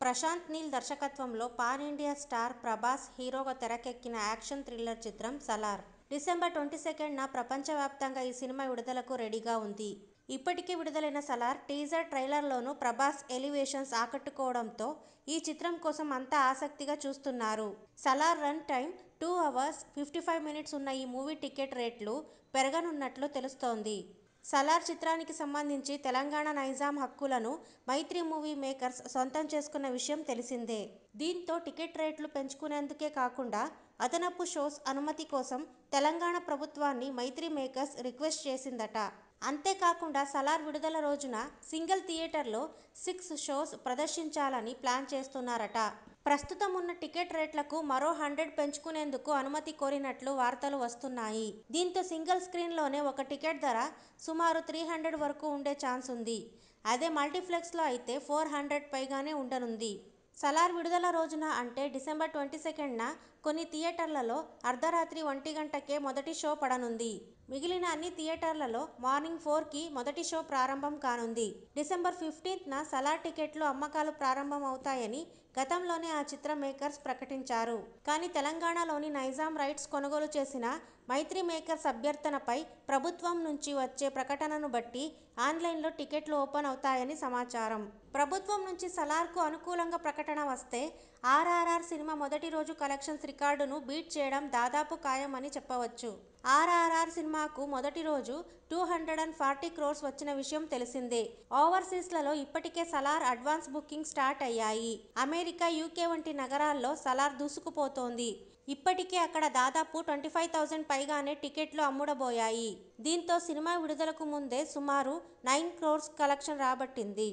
ప్రశాంత్ నీల్ దర్శకత్వంలో pan India star Prabhas హీరోగా తెరకెక్కిన యాక్షన్ థ్రిల్లర్ చిత్రం సలార్. డిసెంబర్ 22న ప్రపంచవ్యాప్తంగా ఈ సినిమా విడుదలకు రెడీగా ఉంది. ఇప్పటికే విడుదలైన సలార్ టీజర్ ట్రైలర్లోనూ ప్రభాస్ ఎలివేషన్స్ ఆకట్టుకోవడంతో ఈ చిత్రం కోసం అంతా ఆసక్తిగా చూస్తున్నారు. Salaar run time 2 hours 55 minutes ఉన్న ఈ మూవీ టికెట్ రేట్లు పెరగనున్నట్లు తెలుస్తోంది. సలార్ చిత్రానికి సంబంధించి తెలంగాణ నైజాం హక్కులను మైత్రి మూవీ మేకర్స్ సొంతం చేసుకున్న విషయం తెలిసిందే. దీంతో టికెట్ రేట్లు పెంచుకునేందుకే కాకుండా అదనపు షోస్ అనుమతి కోసం తెలంగాణ ప్రభుత్వాన్ని మైత్రి మేకర్స్ రిక్వెస్ట్ చేసిందట. అంతేకాకుండా సలార్ విడుదల రోజున సింగిల్ థియేటర్లో 6 షోస్ ప్రదర్శించాలని ప్లాన్ చేస్తున్నారట. ప్రస్తుతం ఉన్న టికెట్ రేట్లకు మరో 100 పెంచుకునేందుకు అనుమతి కోరినట్లు వార్తలు వస్తున్నాయి. దీంతో సింగిల్ స్క్రీన్లోనే ఒక టికెట్ ధర సుమారు 300 వరకు ఉండే ఛాన్స్ ఉంది. అదే మల్టీప్లెక్స్లో అయితే 400 పైగానే ఉండనుంది. సలార్ విడుదల రోజున అంటే డిసెంబర్ 22న కొన్ని థియేటర్లలో అర్ధరాత్రి 1 గంటకే మొదటి షో పడనుంది. మిగిలిన అన్ని థియేటర్లలో మార్నింగ్ 4కి మొదటి షో ప్రారంభం కానుంది. డిసెంబర్ 15న సలార్ టికెట్లు అమ్మకాలు ప్రారంభం అవుతాయని గతంలోనే ఆ చిత్ర మేకర్స్ ప్రకటించారు. కానీ తెలంగాణలోని నైజాం రైట్స్ కొనుగోలు చేసిన మైత్రి మేకర్స్ అభ్యర్థనపై ప్రభుత్వం నుంచి వచ్చే ప్రకటనను బట్టి ఆన్లైన్లో టికెట్లు ఓపెన్ అవుతాయని సమాచారం. ప్రభుత్వం నుంచి సలార్కు అనుకూలంగా ప్రకటన వస్తే ఆర్ఆర్ఆర్ సినిమా మొదటి రోజు కలెక్షన్స్ రికార్డును బీట్ చేయడం దాదాపు ఖాయమని చెప్పవచ్చు. ఆర్ఆర్ఆర్ సినిమాకు మొదటి రోజు 240 crores వచ్చిన విషయం తెలిసిందే. ఓవర్సీస్లలో ఇప్పటికే సలార్ అడ్వాన్స్ బుకింగ్ స్టార్ట్ అయ్యాయి. అమెరికా, యూకే వంటి నగరాల్లో సలార్ దూసుకుపోతోంది. ఇప్పటికే అక్కడ దాదాపు 25,000 పైగానే టికెట్లు అమ్ముడబోయాయి. దీంతో సినిమా విడుదలకు ముందే సుమారు 9 crores కలెక్షన్ రాబట్టింది.